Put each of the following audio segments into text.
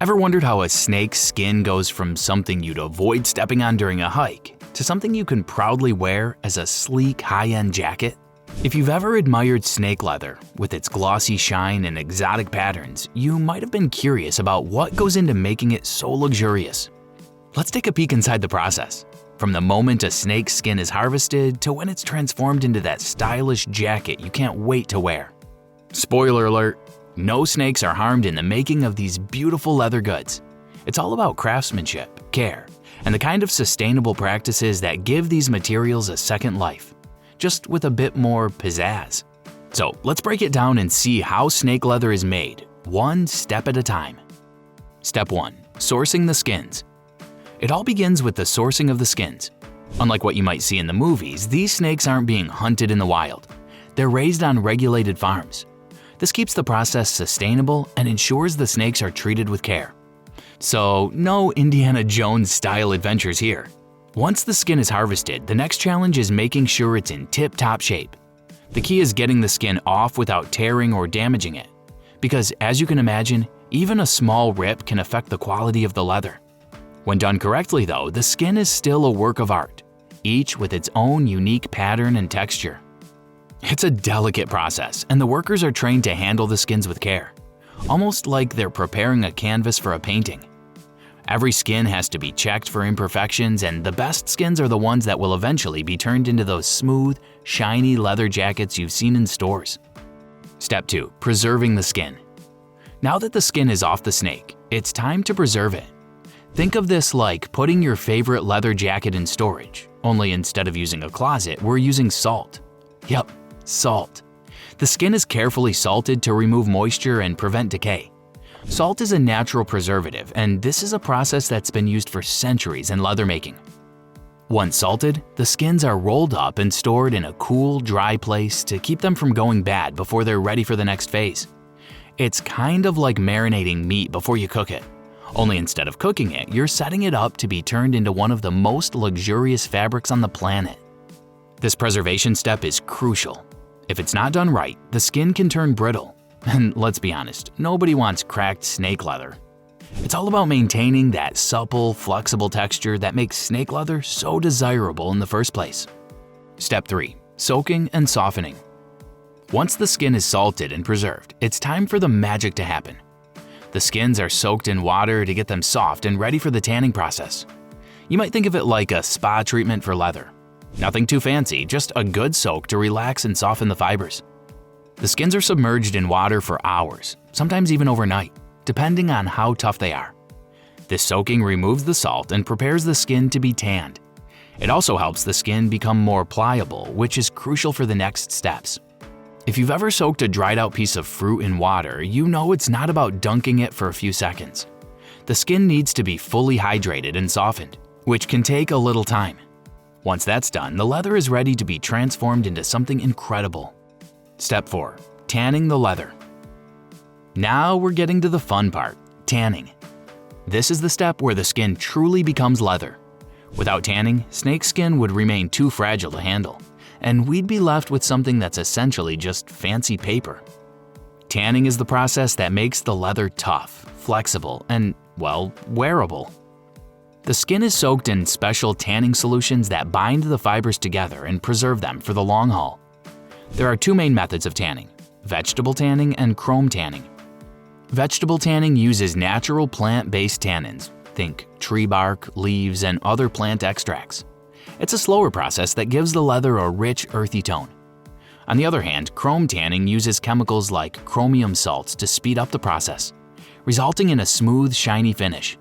Ever wondered how a snake's skin goes from something you'd avoid stepping on during a hike to something you can proudly wear as a sleek, high-end jacket? If you've ever admired snake leather, with its glossy shine and exotic patterns, you might have been curious about what goes into making it so luxurious. Let's take a peek inside the process, from the moment a snake's skin is harvested to when it's transformed into that stylish jacket you can't wait to wear. Spoiler alert, no snakes are harmed in the making of these beautiful leather goods. It's all about craftsmanship, care, and the kind of sustainable practices that give these materials a second life, just with a bit more pizzazz. So let's break it down and see how snake leather is made, one step at a time. Step 1. Sourcing the skins. It all begins with the sourcing of the skins. Unlike what you might see in the movies, these snakes aren't being hunted in the wild. They're raised on regulated farms. This keeps the process sustainable and ensures the snakes are treated with care. So, no Indiana Jones-style adventures here. Once the skin is harvested, the next challenge is making sure it's in tip-top shape. The key is getting the skin off without tearing or damaging it, because as you can imagine, even a small rip can affect the quality of the leather. When done correctly though, the skin is still a work of art, each with its own unique pattern and texture. It's a delicate process, and the workers are trained to handle the skins with care, almost like they're preparing a canvas for a painting. Every skin has to be checked for imperfections, and the best skins are the ones that will eventually be turned into those smooth, shiny leather jackets you've seen in stores. Step 2. Preserving the skin. Now that the skin is off the snake, it's time to preserve it. Think of this like putting your favorite leather jacket in storage, only instead of using a closet, we're using salt. Yep, salt. The skin is carefully salted to remove moisture and prevent decay. Salt is a natural preservative, and this is a process that's been used for centuries in leather making. Once salted, the skins are rolled up and stored in a cool, dry place to keep them from going bad before they're ready for the next phase. It's kind of like marinating meat before you cook it. Only instead of cooking it, you're setting it up to be turned into one of the most luxurious fabrics on the planet. This preservation step is crucial. If it's not done right, the skin can turn brittle. And let's be honest, nobody wants cracked snake leather. It's all about maintaining that supple, flexible texture that makes snake leather so desirable in the first place. Step 3. Soaking and softening. Once the skin is salted and preserved, it's time for the magic to happen. The skins are soaked in water to get them soft and ready for the tanning process. You might think of it like a spa treatment for leather. Nothing too fancy, just a good soak to relax and soften the fibers. The skins are submerged in water for hours, sometimes even overnight, depending on how tough they are. This soaking removes the salt and prepares the skin to be tanned. It also helps the skin become more pliable, which is crucial for the next steps. If you've ever soaked a dried out piece of fruit in water, you know it's not about dunking it for a few seconds. The skin needs to be fully hydrated and softened, which can take a little time. Once that's done, the leather is ready to be transformed into something incredible. Step 4. Tanning the leather. Now we're getting to the fun part, tanning. This is the step where the skin truly becomes leather. Without tanning, snake skin would remain too fragile to handle, and we'd be left with something that's essentially just fancy paper. Tanning is the process that makes the leather tough, flexible, and, well, wearable. The skin is soaked in special tanning solutions that bind the fibers together and preserve them for the long haul. There are two main methods of tanning: vegetable tanning and chrome tanning. Vegetable tanning uses natural plant-based tannins, think tree bark, leaves, and other plant extracts. It's a slower process that gives the leather a rich, earthy tone. On the other hand, chrome tanning uses chemicals like chromium salts to speed up the process, resulting in a smooth, shiny finish.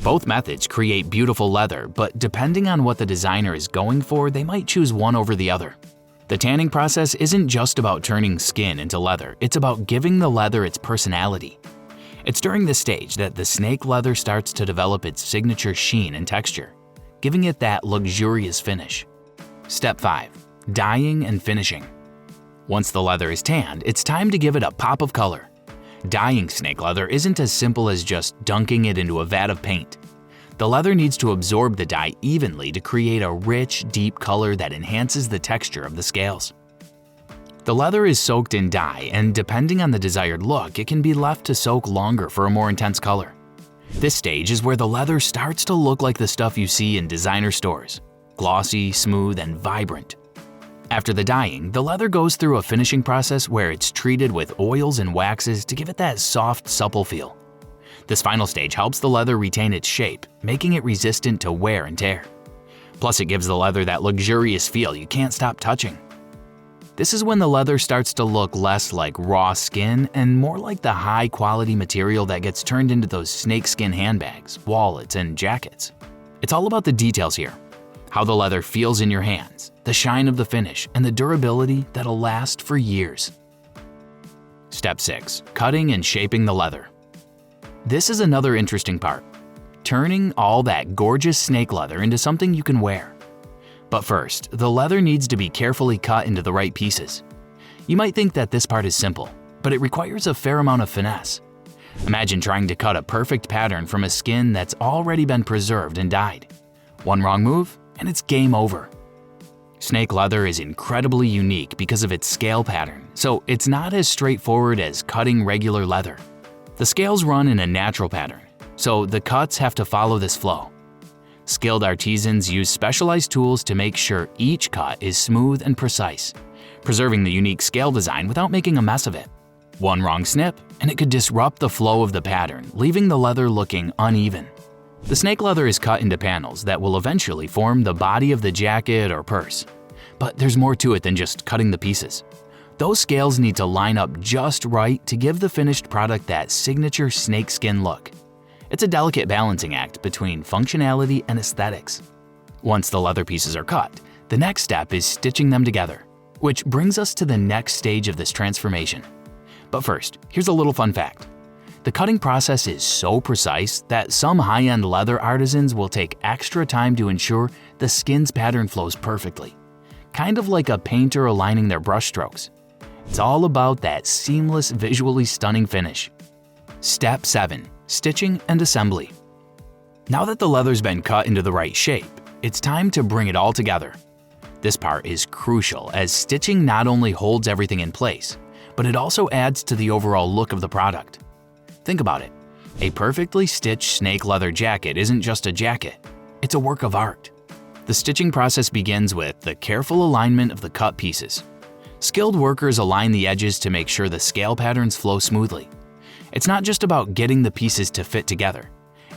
Both methods create beautiful leather, but depending on what the designer is going for, they might choose one over the other. The tanning process isn't just about turning skin into leather, it's about giving the leather its personality. It's during this stage that the snake leather starts to develop its signature sheen and texture, giving it that luxurious finish. Step 5. Dyeing and finishing. Once the leather is tanned, it's time to give it a pop of color. Dyeing snake leather isn't as simple as just dunking it into a vat of paint. The leather needs to absorb the dye evenly to create a rich, deep color that enhances the texture of the scales. The leather is soaked in dye, and depending on the desired look, it can be left to soak longer for a more intense color. This stage is where the leather starts to look like the stuff you see in designer stores, glossy, smooth, and vibrant. After the dyeing, the leather goes through a finishing process where it's treated with oils and waxes to give it that soft, supple feel. This final stage helps the leather retain its shape, making it resistant to wear and tear. Plus, it gives the leather that luxurious feel you can't stop touching. This is when the leather starts to look less like raw skin and more like the high-quality material that gets turned into those snakeskin handbags, wallets, and jackets. It's all about the details here. How the leather feels in your hands, the shine of the finish, and the durability that'll last for years. Step 6. Cutting and shaping the leather. This is another interesting part. Turning all that gorgeous snake leather into something you can wear. But first, the leather needs to be carefully cut into the right pieces. You might think that this part is simple, but it requires a fair amount of finesse. Imagine trying to cut a perfect pattern from a skin that's already been preserved and dyed. One wrong move, and it's game over. Snake leather is incredibly unique because of its scale pattern, so it's not as straightforward as cutting regular leather. The scales run in a natural pattern, so the cuts have to follow this flow. Skilled artisans use specialized tools to make sure each cut is smooth and precise, preserving the unique scale design without making a mess of it. One wrong snip, and it could disrupt the flow of the pattern, leaving the leather looking uneven. The snake leather is cut into panels that will eventually form the body of the jacket or purse. But there's more to it than just cutting the pieces. Those scales need to line up just right to give the finished product that signature snakeskin look. It's a delicate balancing act between functionality and aesthetics. Once the leather pieces are cut, the next step is stitching them together, which brings us to the next stage of this transformation. But first, here's a little fun fact. The cutting process is so precise that some high-end leather artisans will take extra time to ensure the skin's pattern flows perfectly, kind of like a painter aligning their brushstrokes. It's all about that seamless, visually stunning finish. Step 7. Stitching and assembly. Now that the leather's been cut into the right shape, it's time to bring it all together. This part is crucial as stitching not only holds everything in place, but it also adds to the overall look of the product. Think about it. A perfectly stitched snake leather jacket isn't just a jacket, it's a work of art. The stitching process begins with the careful alignment of the cut pieces. Skilled workers align the edges to make sure the scale patterns flow smoothly. It's not just about getting the pieces to fit together.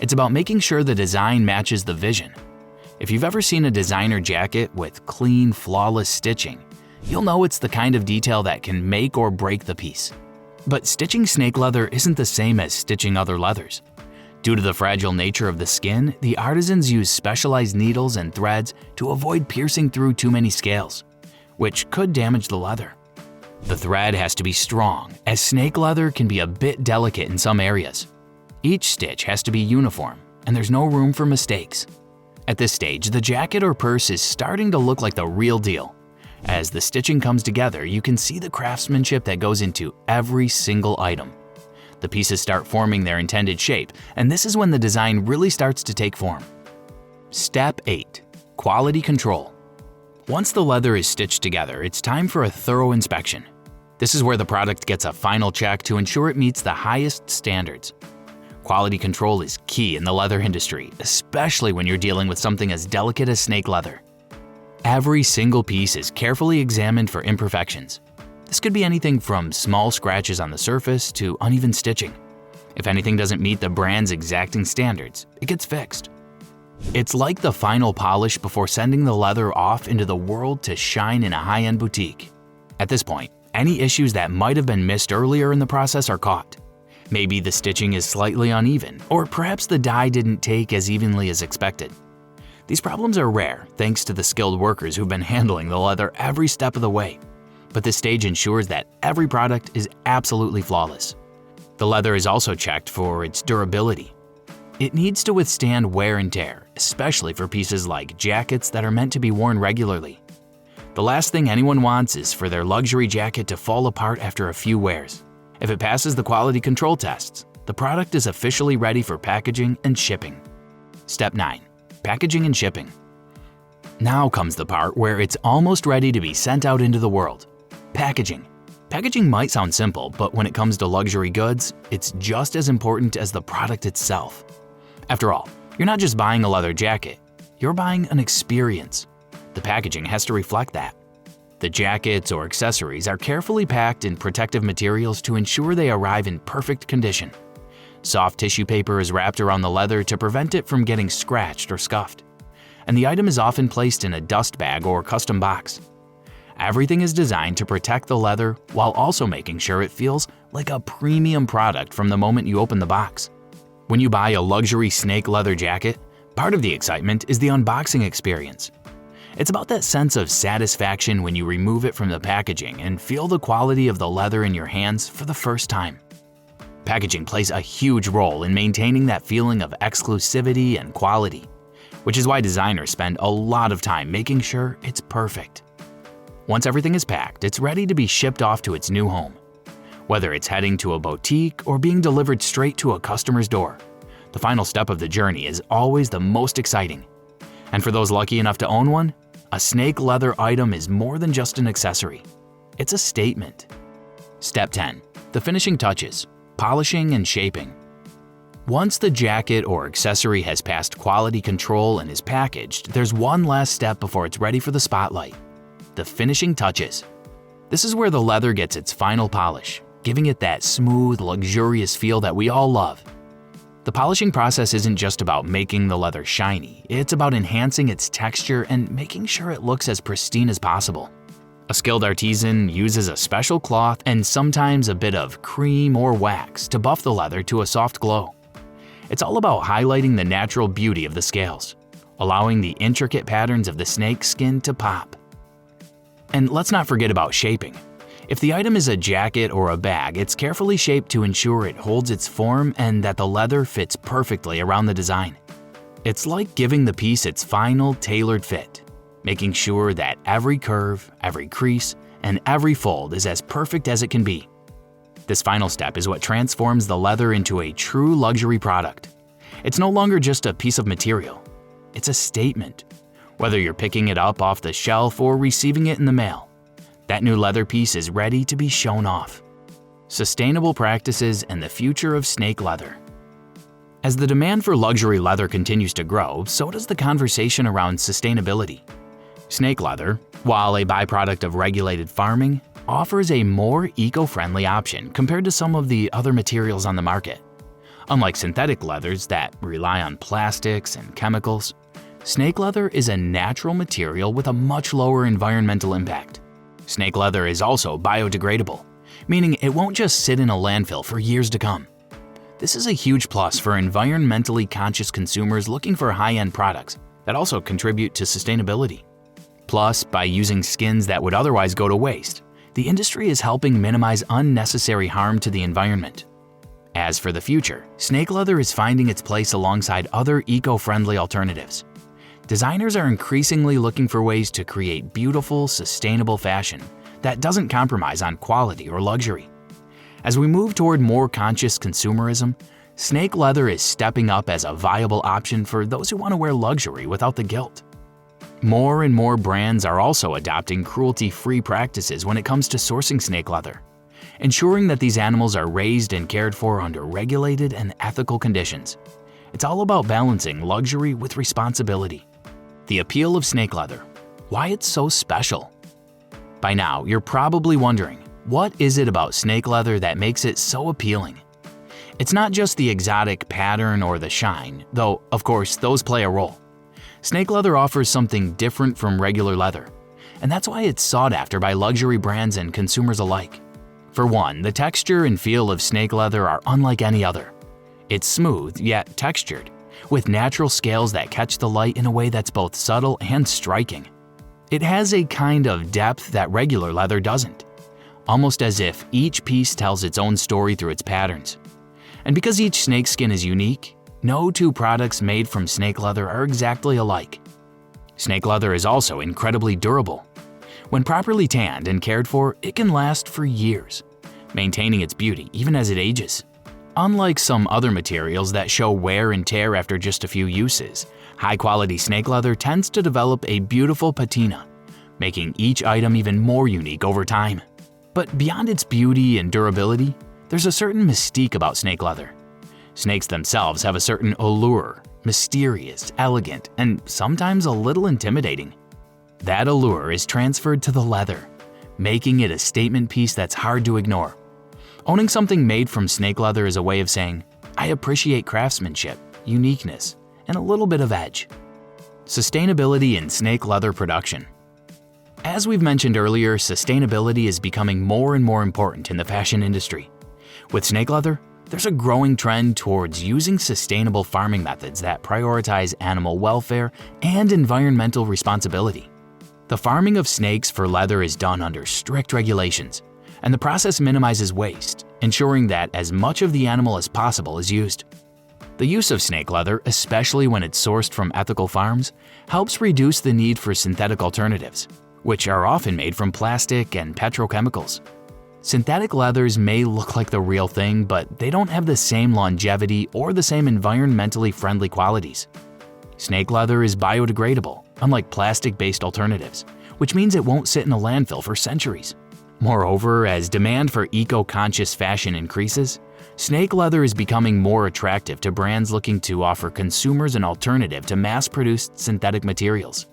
It's about making sure the design matches the vision. If you've ever seen a designer jacket with clean, flawless stitching, you'll know it's the kind of detail that can make or break the piece. But stitching snake leather isn't the same as stitching other leathers. Due to the fragile nature of the skin, the artisans use specialized needles and threads to avoid piercing through too many scales, which could damage the leather. The thread has to be strong, as snake leather can be a bit delicate in some areas. Each stitch has to be uniform, and there's no room for mistakes. At this stage, the jacket or purse is starting to look like the real deal. As the stitching comes together, you can see the craftsmanship that goes into every single item. The pieces start forming their intended shape, and this is when the design really starts to take form. Step 8. Quality control. Once the leather is stitched together, it's time for a thorough inspection. This is where the product gets a final check to ensure it meets the highest standards. Quality control is key in the leather industry, especially when you're dealing with something as delicate as snake leather. Every single piece is carefully examined for imperfections. This could be anything from small scratches on the surface to uneven stitching. If anything doesn't meet the brand's exacting standards, it gets fixed. It's like the final polish before sending the leather off into the world to shine in a high-end boutique. At this point, any issues that might have been missed earlier in the process are caught. Maybe the stitching is slightly uneven, or perhaps the dye didn't take as evenly as expected. These problems are rare thanks to the skilled workers who've been handling the leather every step of the way. But this stage ensures that every product is absolutely flawless. The leather is also checked for its durability. It needs to withstand wear and tear, especially for pieces like jackets that are meant to be worn regularly. The last thing anyone wants is for their luxury jacket to fall apart after a few wears. If it passes the quality control tests, the product is officially ready for packaging and shipping. Step 9. Packaging and shipping. Now comes the part where it's almost ready to be sent out into the world. Packaging. Packaging might sound simple, but when it comes to luxury goods, it's just as important as the product itself. After all, you're not just buying a leather jacket, you're buying an experience. The packaging has to reflect that. The jackets or accessories are carefully packed in protective materials to ensure they arrive in perfect condition. Soft tissue paper is wrapped around the leather to prevent it from getting scratched or scuffed. And the item is often placed in a dust bag or custom box. Everything is designed to protect the leather while also making sure it feels like a premium product from the moment you open the box. When you buy a luxury snake leather jacket, part of the excitement is the unboxing experience. It's about that sense of satisfaction when you remove it from the packaging and feel the quality of the leather in your hands for the first time. Packaging plays a huge role in maintaining that feeling of exclusivity and quality, which is why designers spend a lot of time making sure it's perfect. Once everything is packed, it's ready to be shipped off to its new home. Whether it's heading to a boutique or being delivered straight to a customer's door, the final step of the journey is always the most exciting. And for those lucky enough to own one, a snake leather item is more than just an accessory. It's a statement. Step 10. The finishing touches, polishing and shaping. Once the jacket or accessory has passed quality control and is packaged, there's one last step before it's ready for the spotlight. The finishing touches. This is where the leather gets its final polish, giving it that smooth, luxurious feel that we all love. The polishing process isn't just about making the leather shiny, it's about enhancing its texture and making sure it looks as pristine as possible. A skilled artisan uses a special cloth and sometimes a bit of cream or wax to buff the leather to a soft glow. It's all about highlighting the natural beauty of the scales, allowing the intricate patterns of the snake skin to pop. And let's not forget about shaping. If the item is a jacket or a bag, it's carefully shaped to ensure it holds its form and that the leather fits perfectly around the design. It's like giving the piece its final tailored fit, making sure that every curve, every crease, and every fold is as perfect as it can be. This final step is what transforms the leather into a true luxury product. It's no longer just a piece of material. It's a statement. Whether you're picking it up off the shelf or receiving it in the mail, that new leather piece is ready to be shown off. Sustainable practices and the future of snake leather. As the demand for luxury leather continues to grow, so does the conversation around sustainability. Snake leather, while a byproduct of regulated farming, offers a more eco-friendly option compared to some of the other materials on the market. Unlike synthetic leathers that rely on plastics and chemicals, snake leather is a natural material with a much lower environmental impact. Snake leather is also biodegradable, meaning it won't just sit in a landfill for years to come. This is a huge plus for environmentally conscious consumers looking for high-end products that also contribute to sustainability. Plus, by using skins that would otherwise go to waste, the industry is helping minimize unnecessary harm to the environment. As for the future, snake leather is finding its place alongside other eco-friendly alternatives. Designers are increasingly looking for ways to create beautiful, sustainable fashion that doesn't compromise on quality or luxury. As we move toward more conscious consumerism, snake leather is stepping up as a viable option for those who want to wear luxury without the guilt. More and more brands are also adopting cruelty-free practices when it comes to sourcing snake leather, ensuring that these animals are raised and cared for under regulated and ethical conditions. It's all about balancing luxury with responsibility. The appeal of snake leather, why it's so special. By now, you're probably wondering, what is it about snake leather that makes it so appealing? It's not just the exotic pattern or the shine, though of course those play a role. Snake leather offers something different from regular leather, and that's why it's sought after by luxury brands and consumers alike. For one, the texture and feel of snake leather are unlike any other. It's smooth yet textured, with natural scales that catch the light in a way that's both subtle and striking. It has a kind of depth that regular leather doesn't, almost as if each piece tells its own story through its patterns. And because each snakeskin is unique, no two products made from snake leather are exactly alike. Snake leather is also incredibly durable. When properly tanned and cared for, it can last for years, maintaining its beauty even as it ages. Unlike some other materials that show wear and tear after just a few uses, high-quality snake leather tends to develop a beautiful patina, making each item even more unique over time. But beyond its beauty and durability, there's a certain mystique about snake leather. Snakes themselves have a certain allure, mysterious, elegant, and sometimes a little intimidating. That allure is transferred to the leather, making it a statement piece that's hard to ignore. Owning something made from snake leather is a way of saying, I appreciate craftsmanship, uniqueness, and a little bit of edge. Sustainability in snake leather production. As we've mentioned earlier, sustainability is becoming more and more important in the fashion industry. With snake leather, there's a growing trend towards using sustainable farming methods that prioritize animal welfare and environmental responsibility. The farming of snakes for leather is done under strict regulations, and the process minimizes waste, ensuring that as much of the animal as possible is used. The use of snake leather, especially when it's sourced from ethical farms, helps reduce the need for synthetic alternatives, which are often made from plastic and petrochemicals. Synthetic leathers may look like the real thing, but they don't have the same longevity or the same environmentally friendly qualities. Snake leather is biodegradable, unlike plastic-based alternatives, which means it won't sit in a landfill for centuries. Moreover, as demand for eco-conscious fashion increases, snake leather is becoming more attractive to brands looking to offer consumers an alternative to mass-produced synthetic materials.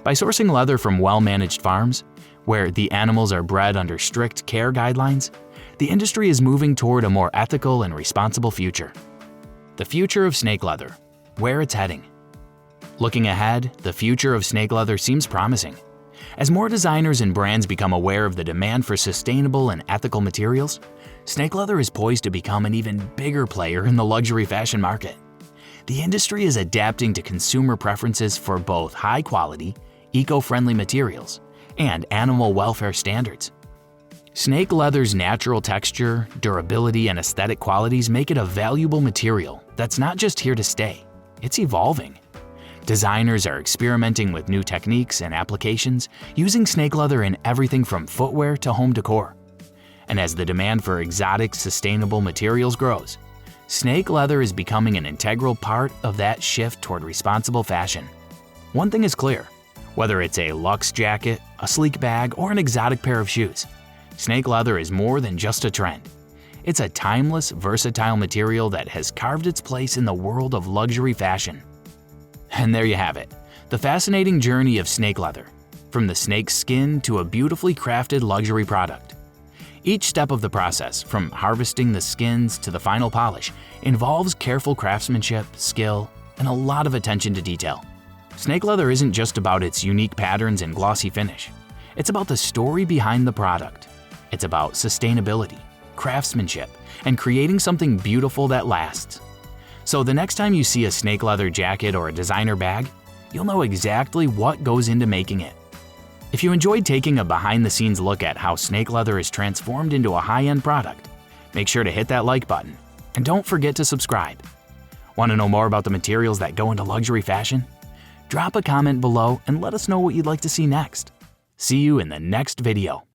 By sourcing leather from well-managed farms, where the animals are bred under strict care guidelines, the industry is moving toward a more ethical and responsible future. The future of snake leather, where it's heading. Looking ahead, the future of snake leather seems promising. As more designers and brands become aware of the demand for sustainable and ethical materials, snake leather is poised to become an even bigger player in the luxury fashion market. The industry is adapting to consumer preferences for both high-quality, eco-friendly materials and animal welfare standards. Snake leather's natural texture, durability, and aesthetic qualities make it a valuable material that's not just here to stay, it's evolving. Designers are experimenting with new techniques and applications, using snake leather in everything from footwear to home decor. And as the demand for exotic, sustainable materials grows, snake leather is becoming an integral part of that shift toward responsible fashion. One thing is clear, whether it's a luxe jacket, a sleek bag, or an exotic pair of shoes, snake leather is more than just a trend. It's a timeless, versatile material that has carved its place in the world of luxury fashion. And there you have it, the fascinating journey of snake leather, from the snake's skin to a beautifully crafted luxury product. Each step of the process, from harvesting the skins to the final polish, involves careful craftsmanship, skill, and a lot of attention to detail. Snake leather isn't just about its unique patterns and glossy finish. It's about the story behind the product. It's about sustainability, craftsmanship, and creating something beautiful that lasts. So the next time you see a snake leather jacket or a designer bag, you'll know exactly what goes into making it. If you enjoyed taking a behind-the-scenes look at how snake leather is transformed into a high-end product, make sure to hit that like button, and don't forget to subscribe. Want to know more about the materials that go into luxury fashion? Drop a comment below and let us know what you'd like to see next. See you in the next video.